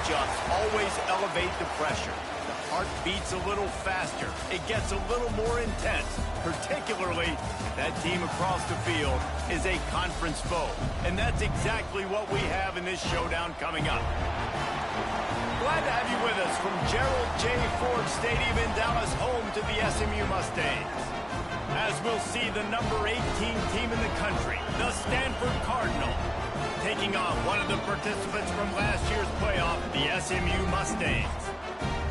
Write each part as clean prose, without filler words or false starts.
adjusts, always elevate the pressure. The heart beats a little faster. It gets a little more intense, particularly if that team across the field is a conference foe. And that's exactly what we have in this showdown coming up. Glad to have you with us from Gerald J. Ford Stadium in Dallas, home to the SMU Mustangs. As we'll see the number 18 team in the country, the Stanford Cardinal, taking on one of the participants from last year's playoff, the SMU Mustangs.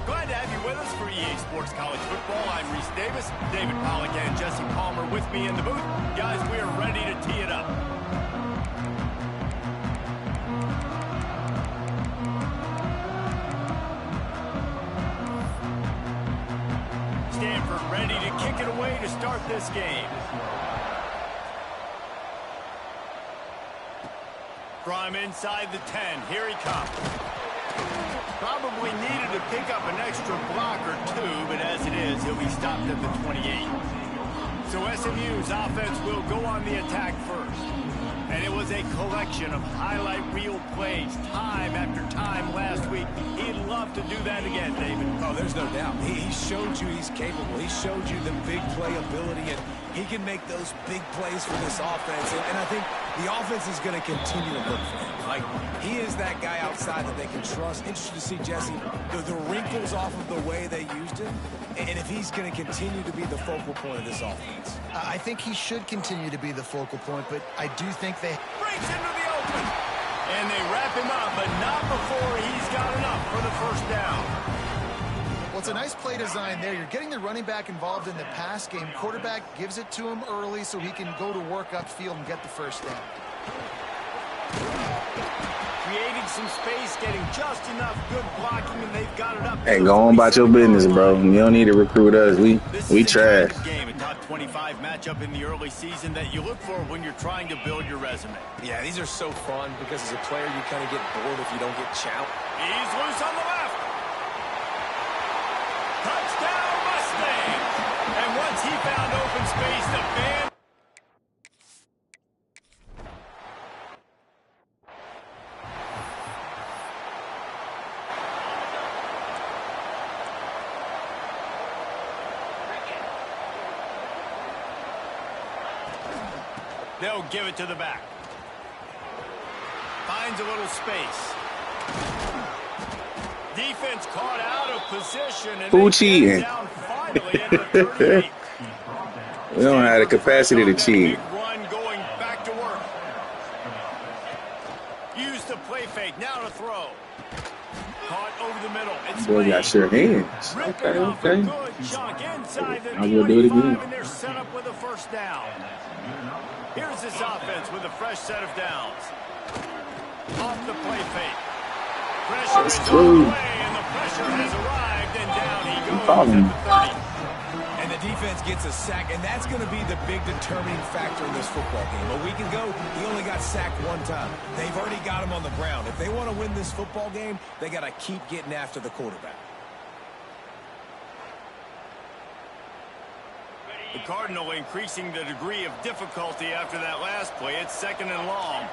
Glad to have you with us for EA Sports College Football. I'm Reese Davis, David Pollack and Jesse Palmer with me in the booth. Guys, we are ready to tee it up. Stanford ready to kick it away to start this game. From inside the 10, here he comes. Probably needed to pick up an extra block or two, but as it is, he'll be stopped at the 28. So SMU's offense will go on the attack first. And it was a collection of highlight reel plays time after time last week. He'd love to do that again, David. Oh, there's no doubt. He showed you he's capable. He showed you the big play ability, and he can make those big plays for this offense. And I think the offense is going to continue to look for him. Like, he is that guy outside that they can trust. Interested to see, Jesse, the wrinkles off of the way they used him, and if he's going to continue to be the focal point of this offense. I think he should continue to be the focal point, but I do think they... Breaks into the open. And they wrap him up, but not before he's got enough for the first down. Well, it's a nice play design there. You're getting the running back involved in the pass game. Quarterback gives it to him early so he can go to work upfield and get the first down. Creating some space, getting just enough good blocking, and they've got it up. Hey, go on about your business, bro. You don't need to recruit us. We trash. Game, a top 25 matchup in the early season that you look for when you're trying to build your resume. Yeah, these are so fun because as a player, you kind of get bored if you don't get challenged. He's loose on the left. Touchdown, Mustangs! And once he found open space, the band... They'll give it to the back. Finds a little space. Defense caught out of position. And who cheating? We don't have the capacity to cheat. Big run going back to work. Use the play fake. Now to throw. Caught over the middle. It's boy got sure hands. Okay. I will do it again. And they're set up with a first down. Here's this offense with a fresh set of downs. Off the play fake. Pressure is on the way, and the pressure has arrived, and down he goes at the 30. And the defense gets a sack, and that's going to be the big determining factor in this football game. A week ago, he only got sacked one time. They've already got him on the ground. If they want to win this football game, they got to keep getting after the quarterback. The Cardinal increasing the degree of difficulty after that last play. It's 2nd and long.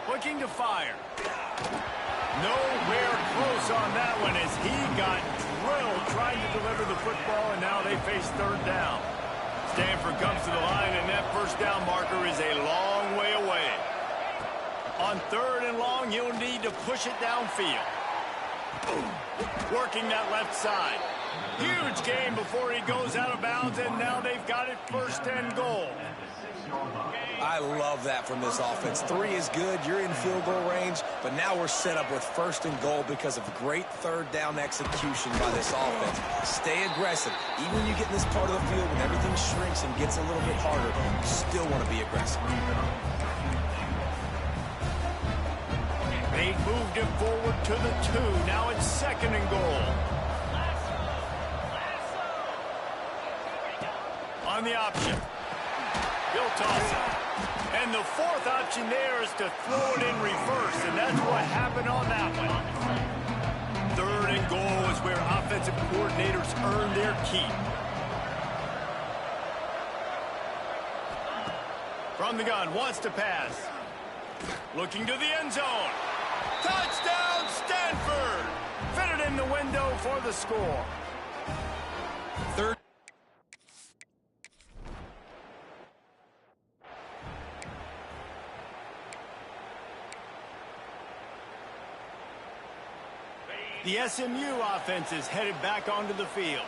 Looking to fire. Nowhere close on that one as he got drilled trying to deliver the football, and now they face 3rd down. Stanford comes to the line, and that first down marker is a long way away. On 3rd and long, he'll need to push it downfield. Working that left side. Huge gain before he goes out of bounds, and now they've got it 1st and goal. I love that from this offense. 3 is good. You're in field goal range, but now we're set up with 1st and goal because of great 3rd down execution by this offense. Stay aggressive. Even when you get in this part of the field when everything shrinks and gets a little bit harder, you still want to be aggressive. They moved him forward to the 2. Now it's 2nd and goal. On the option. He'll toss it. And the 4th option there is to throw it in reverse, and that's what happened on that one. 3rd and goal is where offensive coordinators earn their keep. From the gun, wants to pass. Looking to the end zone. Touchdown, Stanford! Fitted in the window for the score. Third. The SMU offense is headed back onto the field.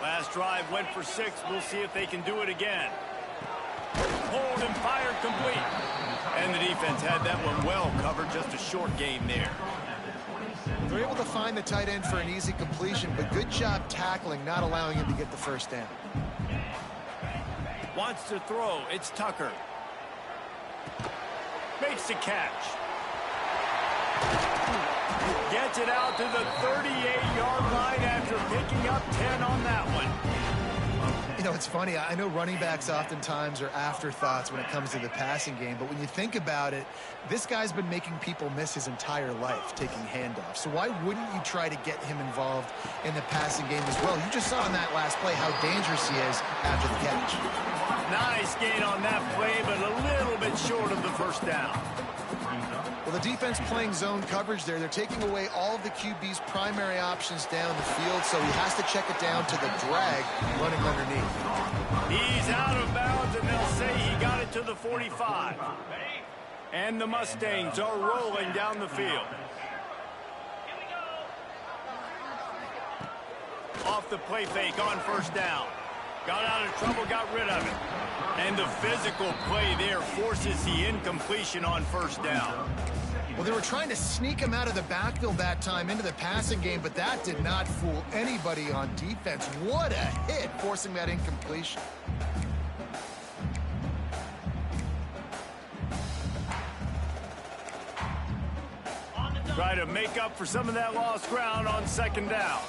Last drive went for 6. We'll see if they can do it again. Hold and fired complete. And the defense had that one well covered. Just a short gain there. They're able to find the tight end for an easy completion, but good job tackling, not allowing him to get the first down. Wants to throw. It's Tucker. Makes the catch. Gets it out to the 38-yard line after picking up 10 on that one. You know, it's funny. I know running backs oftentimes are afterthoughts when it comes to the passing game, but when you think about it, this guy's been making people miss his entire life taking handoffs. So why wouldn't you try to get him involved in the passing game as well? You just saw in that last play how dangerous he is after the catch. Nice gain on that play, but a little bit short of the first down. Well, the defense playing zone coverage there. They're taking away all of the QB's primary options down the field, so he has to check it down to the drag running underneath. He's out of bounds, and they'll say he got it to the 45. And the Mustangs are rolling down the field. Off the play fake on first down. Got out of trouble, got rid of it. And the physical play there forces the incompletion on first down. Well, they were trying to sneak him out of the backfield that time into the passing game, but that did not fool anybody on defense. What a hit, forcing that incompletion. Try to make up for some of that lost ground on second down.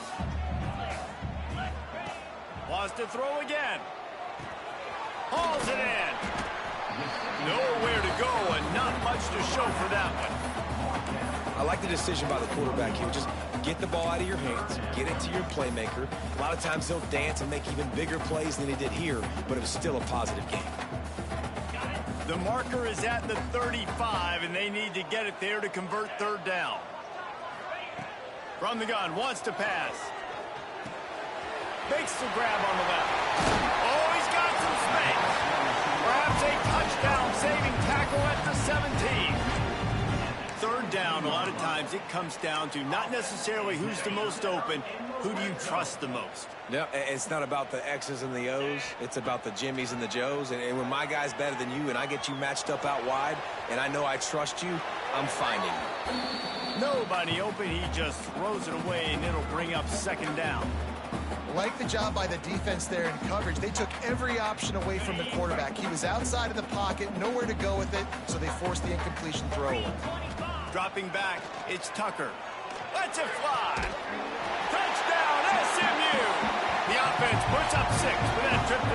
Wants to throw again. Hauls it in. Nowhere to go and not much to show for that one. I like the decision by the quarterback here. Just get the ball out of your hands, get it to your playmaker. A lot of times he'll dance and make even bigger plays than he did here, but it was still a positive game. The marker is at the 35, and they need to get it there to convert third down. From the gun, wants to pass. Makes the grab on the left. Oh, he's got some space. Perhaps a touchdown-saving tackle at the 17. Third down, a lot of times it comes down to not necessarily who's the most open, who do you trust the most? No, it's not about the X's and the O's. It's about the Jimmies and the Joes. And when my guy's better than you and I get you matched up out wide and I know I trust you, I'm finding you. Nobody open. He just throws it away, and it'll bring up second down. Like the job by the defense there in coverage. They took every option away from the quarterback. He was outside of the pocket, nowhere to go with it, so they forced the incompletion throw away. Dropping back, it's Tucker. Lets it fly. Touchdown, SMU! The offense puts up 6 with that trip.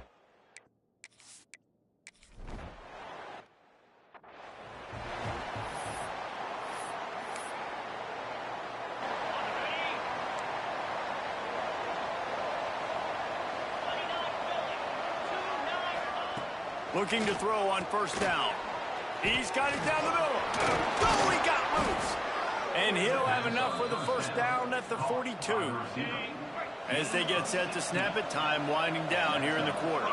Looking to throw on first down. He's got it down the middle. Oh, he got loose. And he'll have enough for the first down at the 42. As they get set to snap it, time winding down here in the quarter.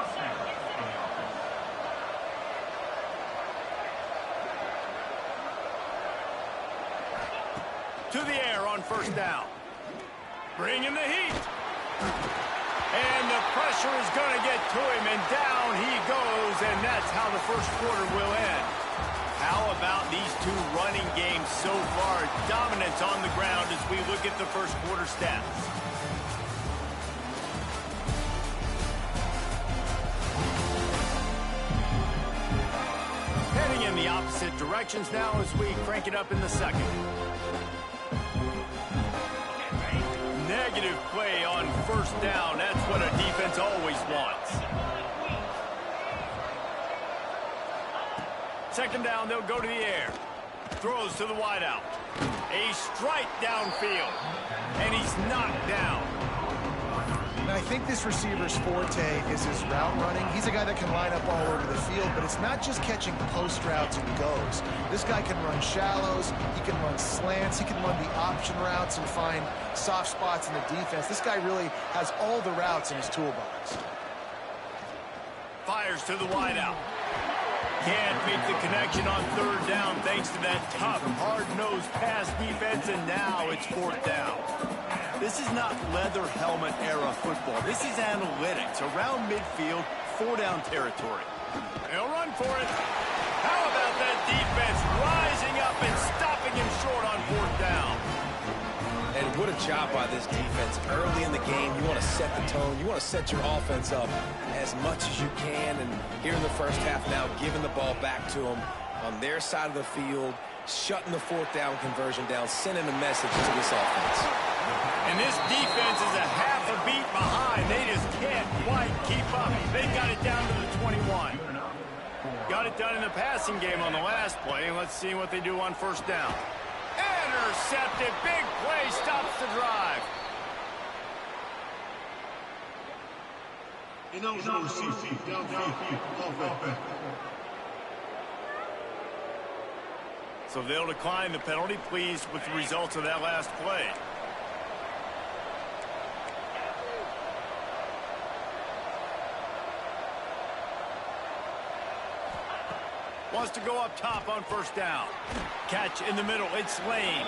To the air on first down. Bringing the heat. And the pressure is going to get to him, and down he goes, and that's how the first quarter will end. How about these two running games so far? Dominance on the ground as we look at the first quarter stats. Heading in the opposite directions now as we crank it up in the second. Negative play on first down. That's what a defense always wants. Second down, they'll go to the air. Throws to the wideout. A strike downfield. And he's knocked down. Now, I think this receiver's forte is his route running. He's a guy that can line up all over the field, but it's not just catching post routes and goes. This guy can run shallows, he can run slants, he can run the option routes and find soft spots in the defense. This guy really has all the routes in his toolbox. Fires to the wideout. Can't make the connection on third down thanks to that tough, hard-nosed pass defense, and now it's fourth down. This is not leather helmet era football. This is analytics. Around midfield, 4-down territory. He'll run for it. How about that defense rising up and stopping him short on fourth down? And what a job by this defense. Early in the game, you want to set the tone. You want to set your offense up as much as you can. And here in the first half now, giving the ball back to them on their side of the field, shutting the fourth down conversion down, sending a message to this offense. And this defense is a half a beat behind. They just can't quite keep up. They got it down to the 21. Got it done in the passing game on the last play. Let's see what they do on first down. Intercepted. Big play stops the drive. So they'll decline the penalty. Pleased with the results of that last play. Wants to go up top on first down. Catch in the middle. It's Lane.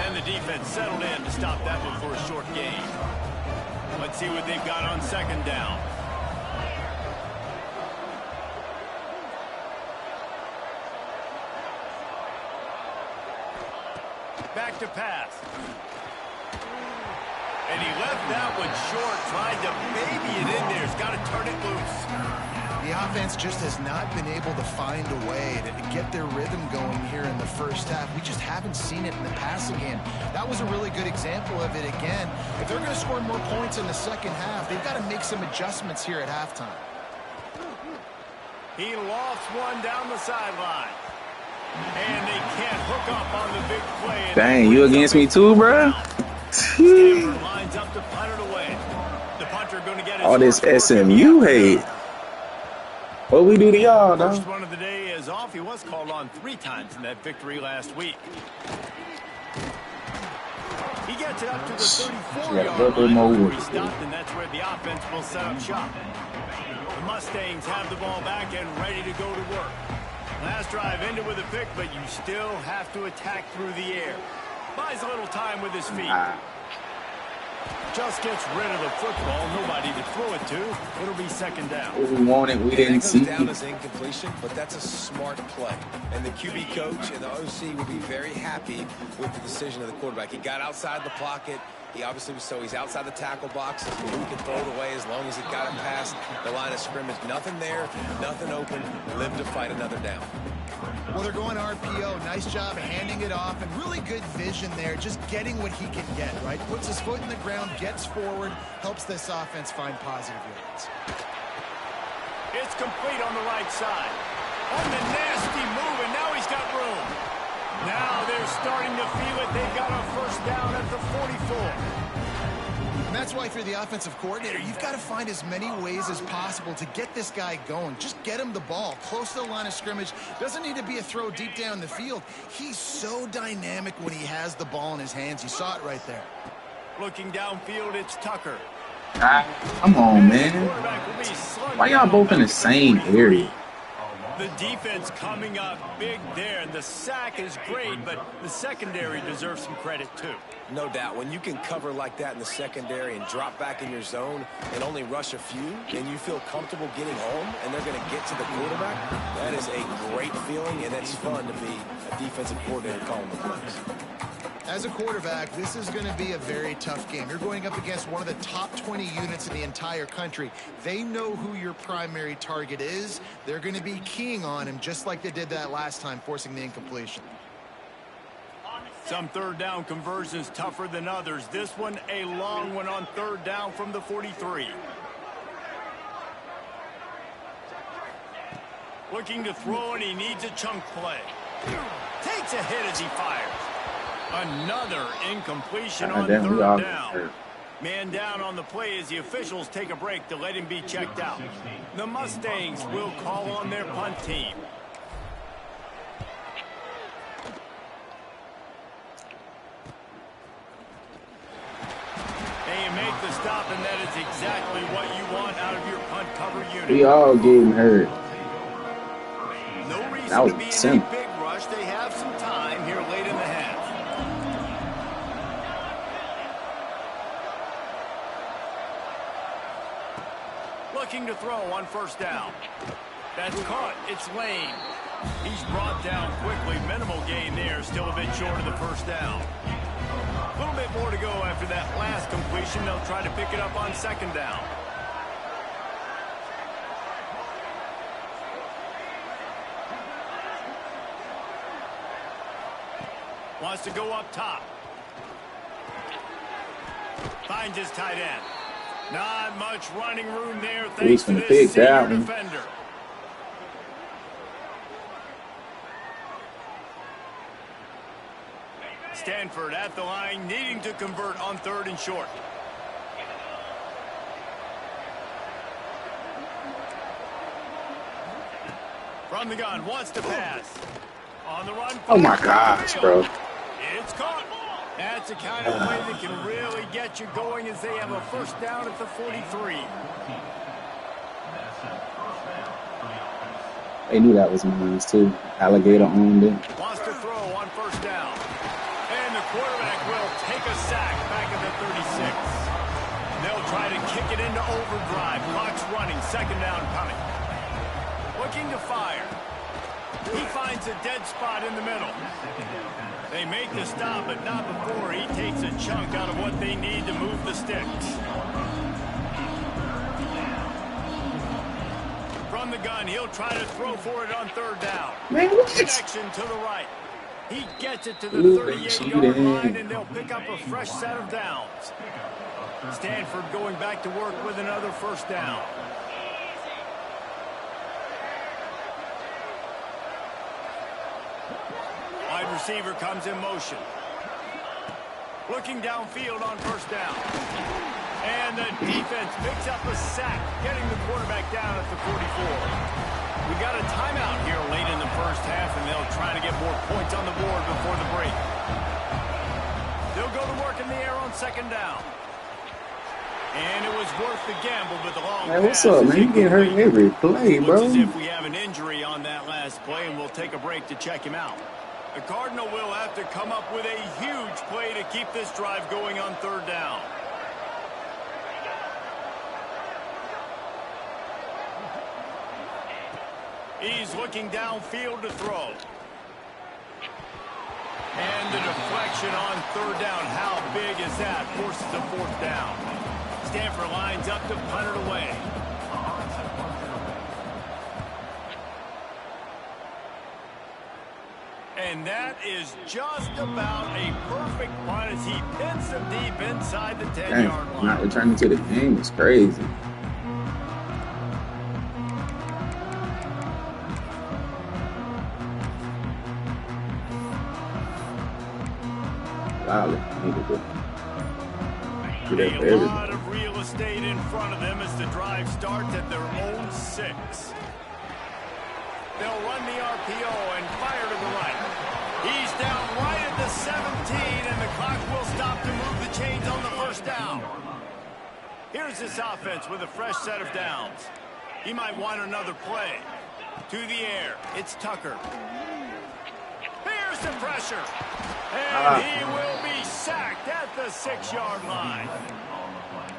And the defense settled in to stop that one for a short gain. Let's see what they've got on second down. Back to pass. And he left that one short, tried to baby it in there. He's got to turn it loose. The offense just has not been able to find a way to get their rhythm going here in the first half. We just haven't seen it in the passing game. That was a really good example of it again. If they're going to score more points in the second half, they've got to make some adjustments here at halftime. He lofts one down the sideline. And they can't hook up on the big play. Dang, you against me too, bro? Lines up to punt it away. The punter going to get his all this SMU hate. What we do to y'all, though? First one of the day is off. He was called on 3 times in that victory last week. He gets it up to the 34-yard line before he stopped, and that's where the offense will set up shop. The Mustangs have the ball back and ready to go to work. Last drive ended with a pick, but you still have to attack through the air. Buys a little time with his feet. Just gets rid of the football. Nobody to throw it to. It'll be second down. We wanted, we didn't see. Down as incompletion, but that's a smart play. And the QB coach and the OC will be very happy with the decision of the quarterback. He got outside the pocket. He obviously was he's outside the tackle box. He can throw it away as long as he got it past the line of scrimmage. Nothing there, nothing open. Live to fight another down. Well, they're going RPO. Nice job handing it off, and really good vision there, just getting what he can get, right? Puts his foot in the ground, gets forward, helps this offense find positive yards. It's complete on the right side. On the nasty move, and now he's got room. Now they're starting to feel it. They've got a first down at the 44. And that's why, if you're the offensive coordinator, you've got to find as many ways as possible to get this guy going. Just get him the ball close to the line of scrimmage. Doesn't need to be a throw deep down the field. He's so dynamic when he has the ball in his hands. You saw it right there. Looking downfield, it's Tucker. Come on, man. Why y'all both in the same area? The defense coming up big there, and the sack is great, but the secondary deserves some credit too. No doubt. When you can cover like that in the secondary and drop back in your zone and only rush a few, and you feel comfortable getting home, and they're going to get to the quarterback, that is a great feeling, and it's fun to be a defensive coordinator calling the plays. As a quarterback, this is going to be a very tough game. You're going up against one of the top 20 units in the entire country. They know who your primary target is. They're going to be keying on him just like they did that last time, forcing the incompletion. Some third down conversions tougher than others. This one a long one on third down from the 43. Looking to throw, and he needs a chunk play. Takes a hit as he fires. Another incompletion on third down. Man down on the play as the officials take a break to let him be checked out. The Mustangs will call on their punt team. And make the stop, and that is exactly what you want out of your punt cover unit. We all getting hurt. No reason That was to be in a simple. big rush. They have some time here late in the half. Looking to throw on first down. That's caught. It's Lane. He's brought down quickly. Minimal gain there. Still a bit short of the first down. A little bit more to go after that last completion. They'll try to pick it up on second down. Wants to go up top. Finds his tight end. Not much running room there thanks to this senior defender. Stanford at the line, needing to convert on 3rd and short. From the gun, wants to pass. On the run. Oh my gosh, bro. It's caught. That's the kind of play that can really get you going as they have a first down at the 43. They knew that was mine too. Alligator owned it. Wants to throw on first down. And the quarterback will take a sack back at the 36. They'll try to kick it into overdrive. Clock's running. Second down coming. Looking to fire. He finds a dead spot in the middle. They make the stop, but not before he takes a chunk out of what they need to move the sticks. From the gun, he'll try to throw for it on 3rd down. Connection to the right. He gets it to the 38-yard line, and they'll pick up a fresh set of downs. Stanford going back to work with another first down. Wide receiver comes in motion. Looking downfield on first down. And the defense picks up a sack, getting the quarterback down at the 44. We got a timeout here late in the first half, and they'll try to get more points on the board before the break. They'll go to work in the air on second down. And it was worth the gamble, but the long Hey, what's up, man? You get hurt every play, bro. Looks as if we have an injury on that last play, and we'll take a break to check him out. The Cardinal will have to come up with a huge play to keep this drive going on 3rd down. He's looking downfield to throw. And the deflection on 3rd down. How big is that? Forces a 4th down. Stanford lines up to punt it away. And that is just about a perfect punt as he pins them deep inside the 10-yard line. Not returning to the game is crazy. Wow, they needed to do that for A everybody. lot of real estate in front of them as the drive starts at their own 6. They'll run the RPO and fire to the right. He's down right at the 17, and the clock will stop to move the chains on the first down. Here's this offense with a fresh set of downs. He might want another play. To the air, it's Tucker. Here's the pressure. And he will be sacked at the 6-yard line.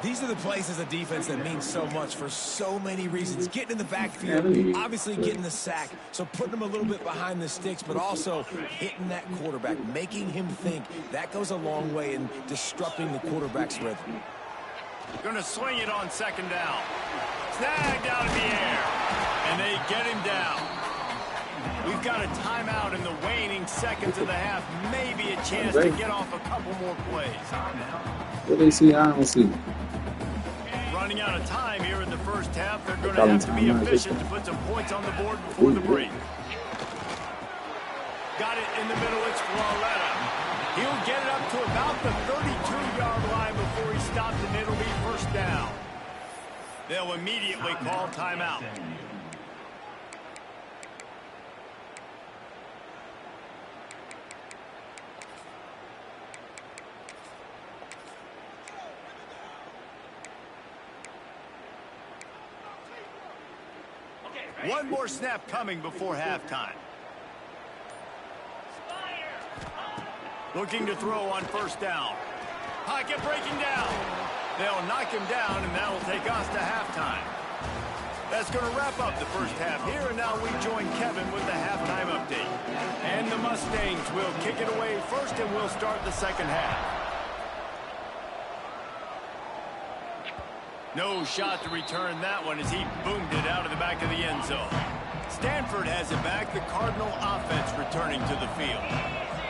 These are the plays as a defense that mean so much for so many reasons. Getting in the backfield, obviously getting the sack, so putting him a little bit behind the sticks, but also hitting that quarterback, making him think. That goes a long way in disrupting the quarterback's rhythm. Going to swing it on second down. Snagged out of the air. And they get him down. We've got a timeout in the waning seconds of the half. Maybe a chance to get off a couple more plays. What they see, I don't see. Running out of time here in the first half. They're going to have to be efficient to put some points on the board before the break. Got it in the middle, it's Floretta. He'll get it up to about the 32-yard line before he stops, and it'll be first down. They'll immediately call timeout. One more snap coming before halftime. Looking to throw on first down. Pocket breaking down. They'll knock him down, and that'll take us to halftime. That's going to wrap up the first half here, and now we join Kevin with the halftime update. And the Mustangs will kick it away first, and we'll start the second half. No shot to return that one as he boomed it out of the back of the end zone. Stanford has it back. The Cardinal offense returning to the field.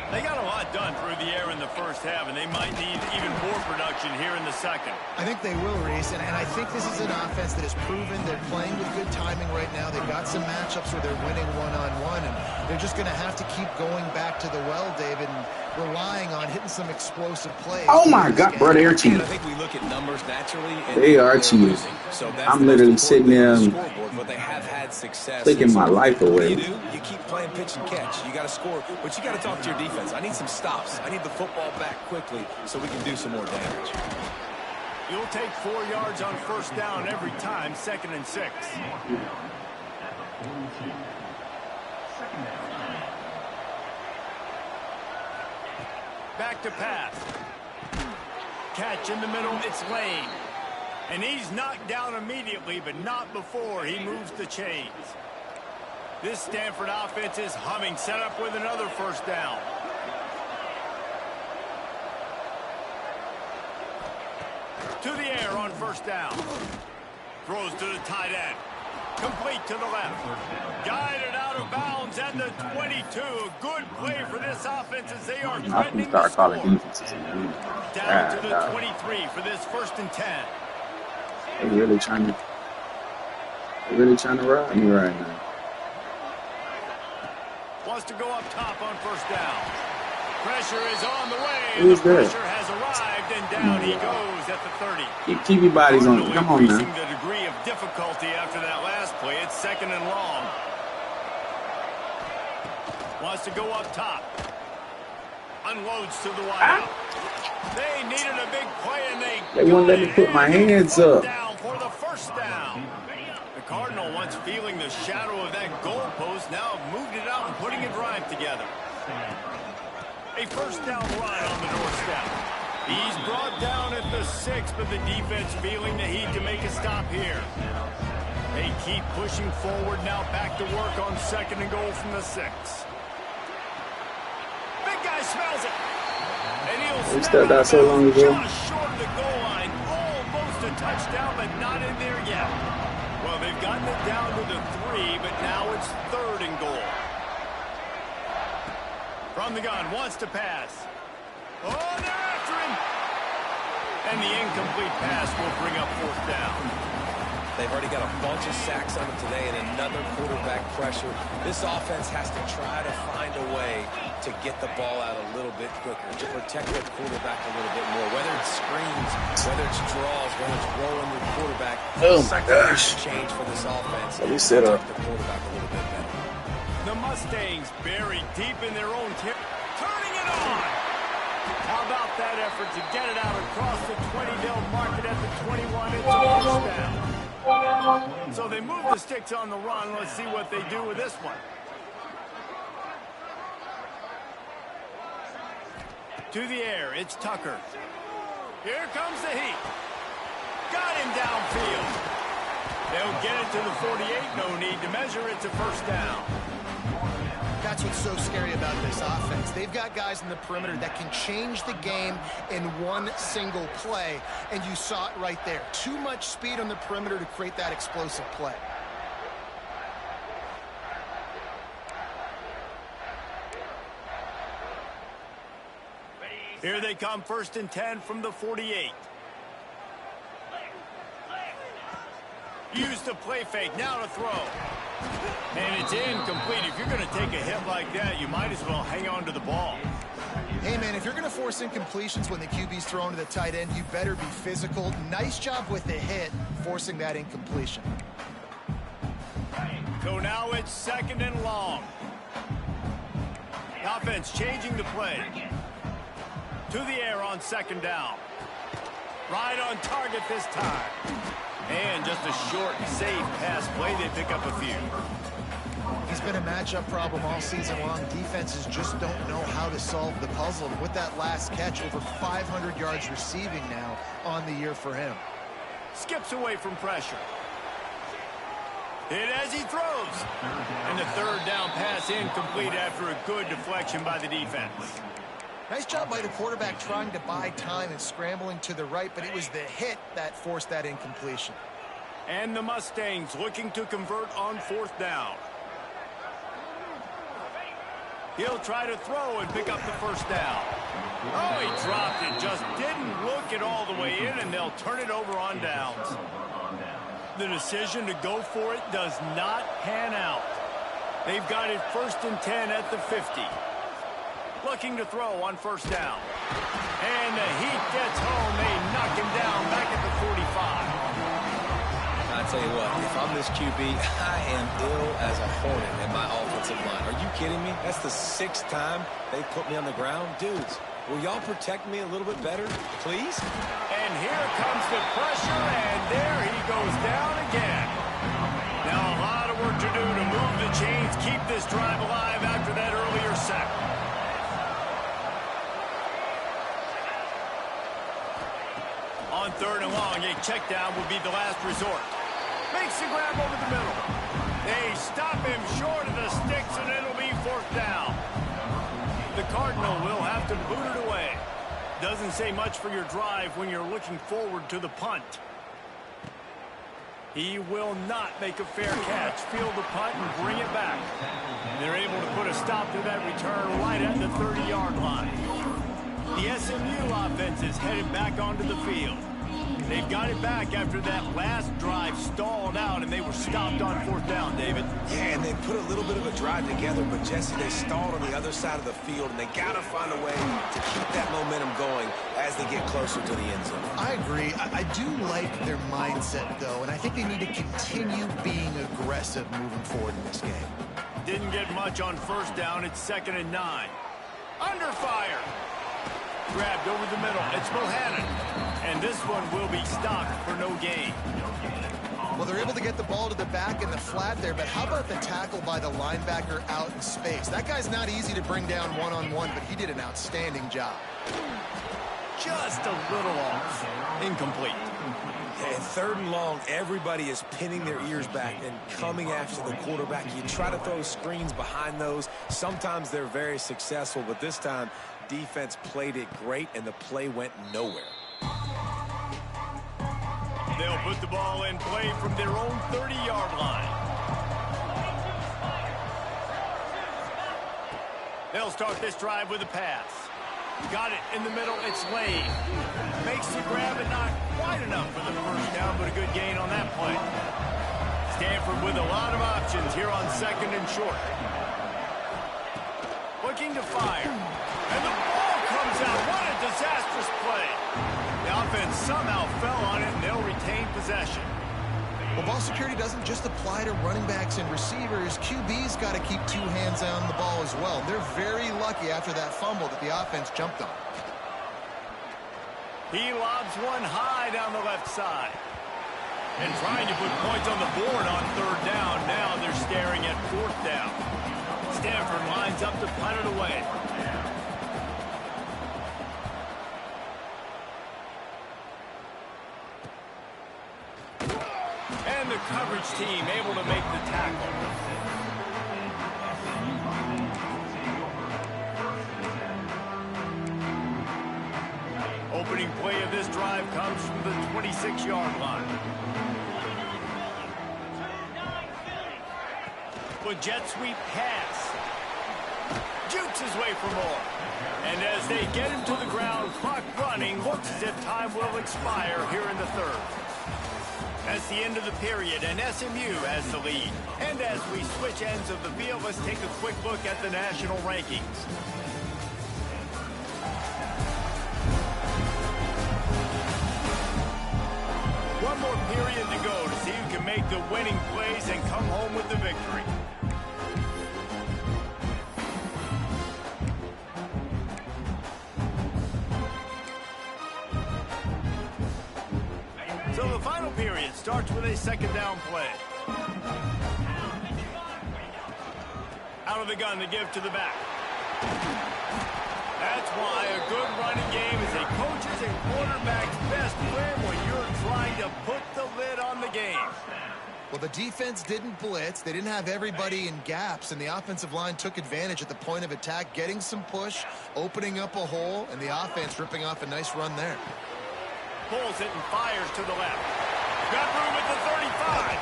They got a lot done through the air in the first half, and they might need even more production here in the second. I think they will, Reese, and I think this is an offense that has proven they're playing with good timing right now. They've got some matchups where they're winning one-on-one, and they're just going to have to keep going back to the well, David, and relying on hitting some explosive plays. Oh my God, bro, they are cheating. I think we look at numbers naturally. And they are cheating. So I'm literally sitting there but they have had success. taking my life away. What do? You keep playing pitch and catch. You got to score, but you got to talk to your defense. I need some stops. I need the football back quickly so we can do some more damage. You'll take 4 yards on first down every time, 2nd and 6. Back to pass. Catch in the middle, it's Lane. And he's knocked down immediately, but not before he moves the chains. This Stanford offense is humming, set up with another first down. To the air on first down. Throws to the tight end. Complete to the left. Guided out of bounds at the 22. Good play for this offense as they are threatening the score. Down to the 23 for this 1st and 10. They're really trying to ride me right now. Wants to go up top on first down. Pressure is on the way. Who's the that? pressure has arrived, and down he goes at the 30. Keep your bodies on. Come on now. The degree of difficulty after that last play. It's 2nd and long. Wants to go up top. Unloads to the wideout. They needed a big play, and they won't let me put my hands up. Down for the first down. The Cardinal, once feeling the shadow of that goalpost, now moved it out and putting a drive together. A first down run on the doorstep. He's brought down at the 6, but the defense feeling the heat to make a stop here. They keep pushing forward now, back to work on 2nd and goal from the 6. Big guy smells it. And he'll stepped out so long ago. Just short of the goal line. Almost a touchdown, but not in there yet. Well, they've gotten it down to the 3, but now it's 3rd and goal. From the gun, wants to pass. Oh, they're after him. And the incomplete pass will bring up 4th down. They've already got a bunch of sacks on them today and another quarterback pressure. This offense has to try to find a way to get the ball out a little bit quicker, to protect their quarterback a little bit more. Whether it's screens, whether it's draws, whether it's rolling the quarterback. Oh my gosh. Change for this offense. Let me sit up. The quarterback a little bit better. The Mustangs buried deep in their own territory. Turning it on. How about that effort to get it out across the 20? They'll mark it at the 21. It's a first down. So they move the sticks on the run. Let's see what they do with this one. To the air, it's Tucker. Here comes the heat. Got him downfield. They'll get it to the 48. No need to measure. It's a first down. That's what's so scary about this offense. They've got guys in the perimeter that can change the game in one single play, and you saw it right there. Too much speed on the perimeter to create that explosive play. Here they come, 1st and 10 from the 48. Use the play fake, now to throw. And it's incomplete. If you're going to take a hit like that, you might as well hang on to the ball. Hey, man, if you're going to force incompletions when the QB's throwing to the tight end, you better be physical. Nice job with the hit, forcing that incompletion. So now it's 2nd and long. The offense changing the play. To the air on 2nd down. Right on target this time. And just a short, safe pass play. They pick up a few. He's been a matchup problem all season long. Defenses just don't know how to solve the puzzle. With that last catch, over 500 yards receiving now on the year for him. Skips away from pressure. Hit as he throws. And the 3rd down pass incomplete after a good deflection by the defense. Nice job by the quarterback trying to buy time and scrambling to the right, but it was the hit that forced that incompletion. And the Mustangs looking to convert on 4th down. He'll try to throw and pick up the 1st down. Oh, he dropped it. Just didn't look it all the way in, and they'll turn it over on downs. The decision to go for it does not pan out. They've got it 1st and 10 at the 50. Looking to throw on 1st down. And the heat gets home. They knock him down back at the 45. I tell you what, if I'm this QB, I am ill as a hornet in my offensive line. Are you kidding me? That's the 6th time they put me on the ground. Dudes, will y'all protect me a little bit better, please? And here comes the pressure, and there he goes down again. Now a lot of work to do to move the chains, keep this drive alive after that earlier sack. On 3rd and long, a check down would be the last resort. Makes the grab over the middle. They stop him short of the sticks, and it'll be 4th down. The Cardinal will have to boot it away. Doesn't say much for your drive when you're looking forward to the punt. He will not make a fair catch. Field the punt and bring it back. They're able to put a stop to that return right at the 30-yard line. The SMU offense is headed back onto the field. They've got it back after that last drive stalled out, and they were stopped on 4th down, David. Yeah, and they put a little bit of a drive together, but, Jesse, they stalled on the other side of the field, and they got to find a way to keep that momentum going as they get closer to the end zone. I agree. I do like their mindset, though, and I think they need to continue being aggressive moving forward in this game. Didn't get much on 1st down. It's 2nd and 9. Under fire. Grabbed over the middle. It's Bohannon. And this one will be stopped for no gain. Well, they're able to get the ball to the back in the flat there, but how about the tackle by the linebacker out in space? That guy's not easy to bring down one-on-one, but he did an outstanding job. Just a little off. Incomplete. And 3rd and long, everybody is pinning their ears back and coming after the quarterback. You try to throw screens behind those. Sometimes they're very successful, but this time, defense played it great, and the play went nowhere. They'll put the ball in play from their own 30-yard line. They'll start this drive with a pass. Got it in the middle. It's Lane. Makes the grab and not quite enough for the 1st down, but a good gain on that play. Stanford with a lot of options here on 2nd and short. Looking to fire. And the ball comes out. What a disastrous play. The offense somehow fell on it, and they'll retain possession. Well, ball security doesn't just apply to running backs and receivers. QB's got to keep 2 hands on the ball as well. They're very lucky after that fumble that the offense jumped on. He lobs one high down the left side. And trying to put points on the board on 3rd down. Now they're staring at 4th down. Stanford lines up to punt it away. And the coverage team able to make the tackle. Opening play of this drive comes from the 26-yard line. With jet sweep pass. Jukes his way for more. And as they get him to the ground, clock running, looks as if time will expire here in the 3rd. That's the end of the period, and SMU has the lead. And as we switch ends of the field, let's take a quick look at the national rankings. One more period to go to see who can make the winning plays and come home with the victory. So the final period starts with a second down play. Out of the gun to give to the back. That's why a good running game is a coach's and quarterback's best friend when you're trying to put the lid on the game. Well, the defense didn't blitz. They didn't have everybody in gaps, and the offensive line took advantage at the point of attack, getting some push, opening up a hole, and the offense ripping off a nice run there. Pulls it and fires to the left. Got room at the 35.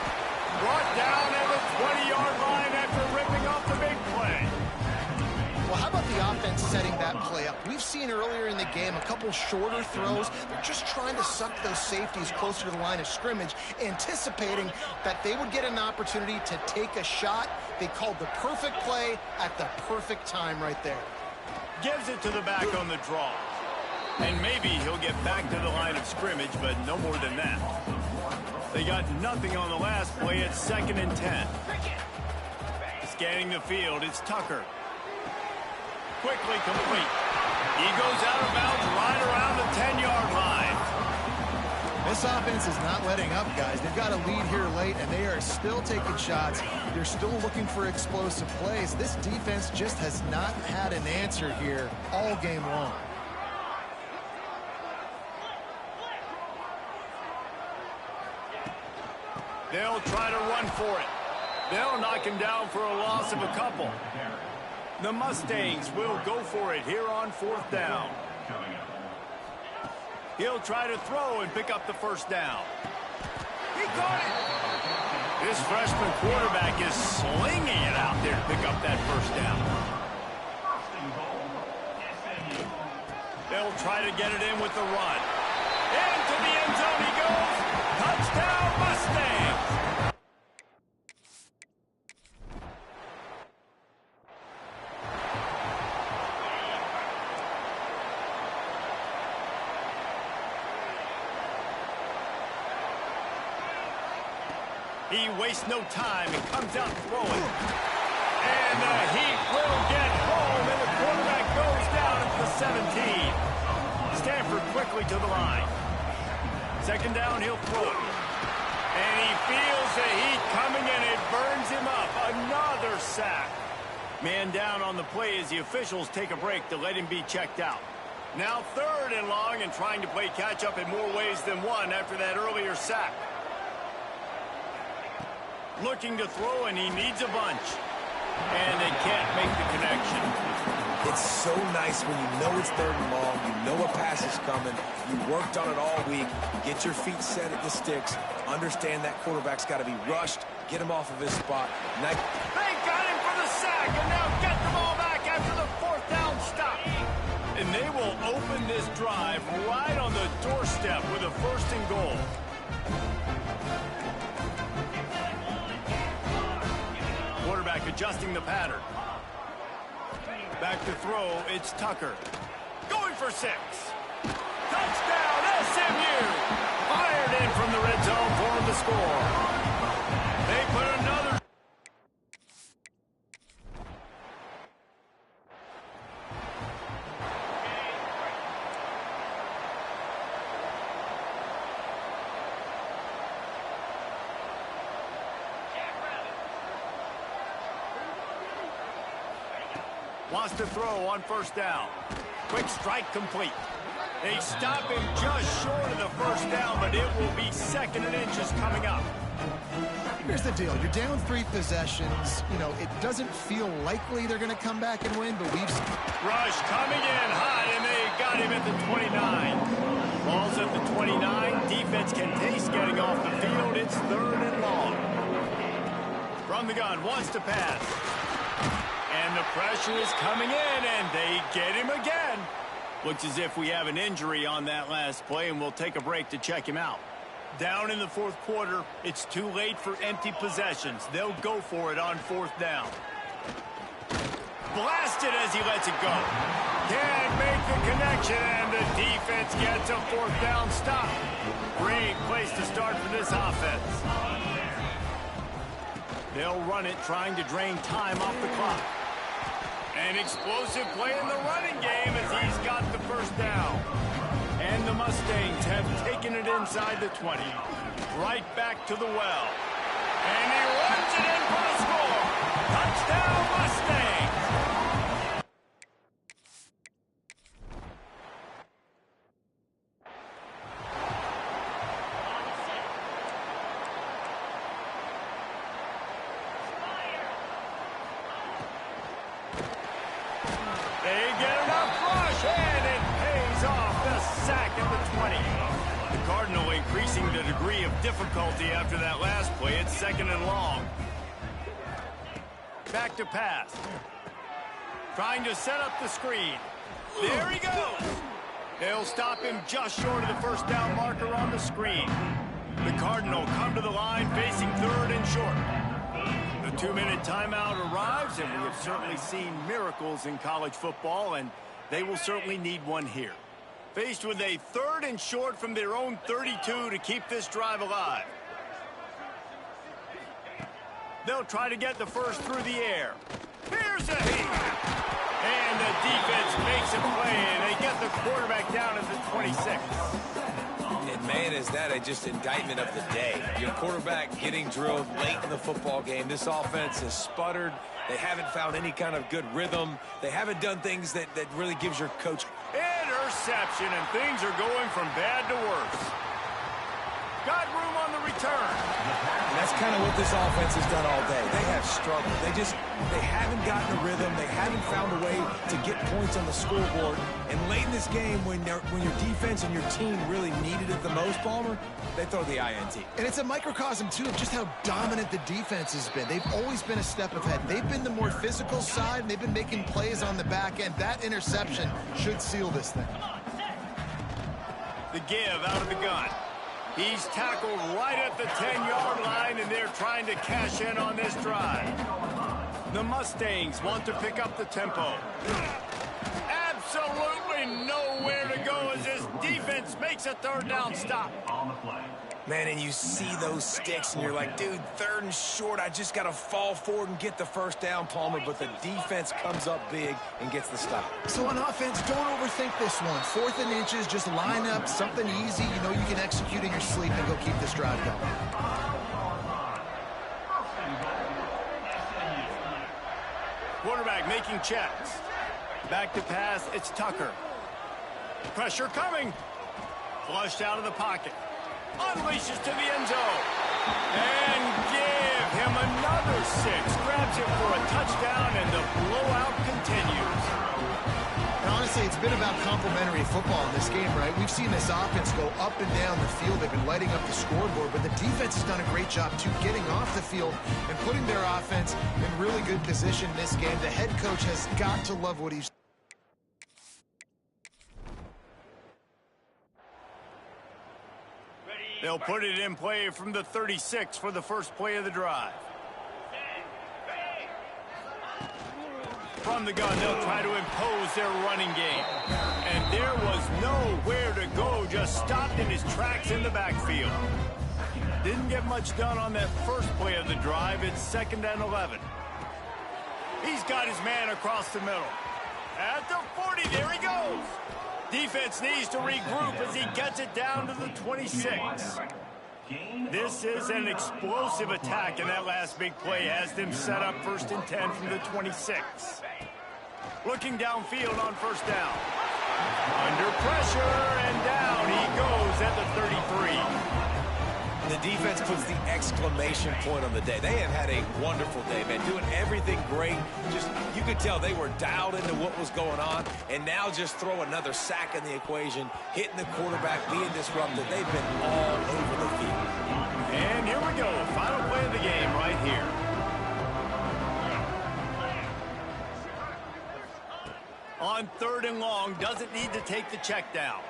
Brought down at the 20-yard line after ripping off the big play. Well, how about the offense setting that play up? We've seen earlier in the game a couple shorter throws. They're just trying to suck those safeties closer to the line of scrimmage, anticipating that they would get an opportunity to take a shot. They called the perfect play at the perfect time right there. Gives it to the back on the draw. And maybe he'll get back to the line of scrimmage, but no more than that. They got nothing on the last play at 2nd and 10. Scanning the field, it's Tucker. Quickly complete. He goes out of bounds right around the 10-yard line. This offense is not letting up, guys. They've got a lead here late, and they are still taking shots. They're still looking for explosive plays. This defense just has not had an answer here all game long. They'll try to run for it. They'll knock him down for a loss of a couple. The Mustangs will go for it here on 4th down. He'll try to throw and pick up the first down. He caught it. This freshman quarterback is slinging it out there to pick up that first down. They'll try to get it in with the run. Into the end zone he goes. Touchdown, Mustangs! He wastes no time and comes out throwing. And the Heat will get home, and the quarterback goes down at the 17. Stanford quickly to the line. 2nd down, he'll throw it. And he feels the heat coming, and it burns him up. Another sack. Man down on the play as the officials take a break to let him be checked out. Now 3rd and long, and trying to play catch-up in more ways than one after that earlier sack. Looking to throw, and he needs a bunch. And they can't make the connection. It's so nice when you know it's 3rd and long, you know a pass is coming, you worked on it all week, get your feet set at the sticks, understand that quarterback's got to be rushed, get him off of his spot. They got him for the sack, and now get the ball back after the 4th down stop. And they will open this drive right on the doorstep with a 1st and goal. Quarterback adjusting the pattern. Back to throw, it's Tucker. Going for 6. Touchdown, SMU! Fired in from the red zone for the score. They put another... Wants to throw on 1st down. Quick strike complete. They stop him just short of the 1st down, but it will be 2nd and inches coming up. Here's the deal. You're down 3 possessions. You know, it doesn't feel likely they're going to come back and win, but we've seen... Rush coming in hot, and they got him at the 29. Ball's at the 29. Defense can taste getting off the field. It's 3rd and long. From the gun, wants to pass. And the pressure is coming in, and they get him again. Looks as if we have an injury on that last play, and we'll take a break to check him out. Down in the fourth quarter, it's too late for empty possessions. They'll go for it on fourth down. Blasted as he lets it go. Can't make the connection, and the defense gets a fourth down stop. Great place to start for this offense. They'll run it, trying to drain time off the clock. An explosive play in the running game as he's got the first down. And the Mustangs have taken it inside the 20. Right back to the well. And he runs it in for the score. Touchdown, Mustangs! They get enough rush, and it pays off the sack at the 20. The Cardinal increasing the degree of difficulty after that last play. It's second and long. Back to pass. Trying to set up the screen. There he goes. They'll stop him just short of the first down marker on the screen. The Cardinal come to the line facing third and short. The 2-minute timeout arrives, and we have certainly seen miracles in college football, and they will certainly need one here. Faced with a third and short from their own 32 to keep this drive alive. They'll try to get the first through the air. Here's a hit. And the defense makes a play, and they get the quarterback down at the 26. And man, is that just indictment of the day. Your quarterback getting drilled late in the football game. This offense has sputtered. They haven't found any kind of good rhythm. They haven't done things that really gives your coach. Interception, and things are going from bad to worse. Got room on the return. And that's kind of what this offense has done all day. They have struggled. They haven't gotten a rhythm. They haven't found a way to get points on the scoreboard. And late in this game, when your defense and your team really needed it the most, Palmer, they throw the INT. And it's a microcosm, too, of just how dominant the defense has been. They've always been a step ahead. They've been the more physical side, and they've been making plays on the back end. That interception should seal this thing. The give out of the gun. He's tackled right at the 10-yard line, and they're trying to cash in on this drive. The Mustangs want to pick up the tempo. Absolutely nowhere to go as this defense makes a third down stop. Man, and you see those sticks, and you're like, dude, third and short, I just got to fall forward and get the first down, Palmer, but the defense comes up big and gets the stop. So on offense, don't overthink this one. 4th and inches, just line up something easy you know you can execute in your sleep and go keep this drive going. Quarterback making checks. Back to pass, it's Tucker. Pressure coming. Flushed out of the pocket. Unleashes to the end zone. And give him another 6. Grabs him for a touchdown, and the blowout continues. And honestly, it's been about complementary football in this game, right? We've seen this offense go up and down the field. They've been lighting up the scoreboard, but the defense has done a great job, too, getting off the field and putting their offense in really good position in this game. The head coach has got to love what he's. They'll put it in play from the 36 for the first play of the drive. From the gun, they'll try to impose their running game. And there was nowhere to go, just stopped in his tracks in the backfield. Didn't get much done on that first play of the drive. It's 2nd and 11. He's got his man across the middle. At the 40, there he goes. Defense needs to regroup as he gets it down to the 26. This is an explosive attack, and that last big play has them set up 1st and 10 from the 26. Looking downfield on first down. Under pressure, and down he goes at the 33. The defense puts the exclamation point on the day. They have had a wonderful day, man, doing everything great. Just, you could tell they were dialed into what was going on, and now just throw another sack in the equation, hitting the quarterback, being disrupted. They've been all over the field. And here we go, final play of the game right here. On 3rd and long, doesn't need to take the check down.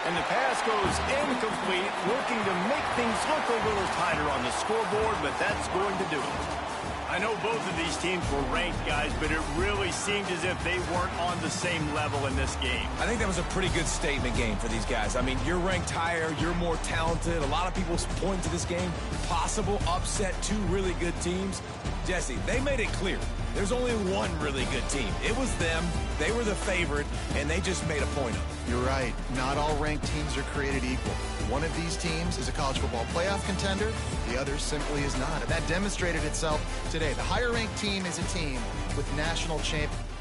And the pass goes incomplete, looking to make things look a little tighter on the scoreboard, but that's going to do it. I know both of these teams were ranked, guys, but it really seemed as if they weren't on the same level in this game. I think that was a pretty good statement game for these guys. I mean, you're ranked higher, you're more talented. A lot of people point to this game, possible upset, two really good teams. Jesse, they made it clear. There's only one really good team. It was them. They were the favorite, and they just made a point of it. You're right. Not all ranked teams are created equal. One of these teams is a college football playoff contender. The other simply is not. And that demonstrated itself today. The higher-ranked team is a team with national champions.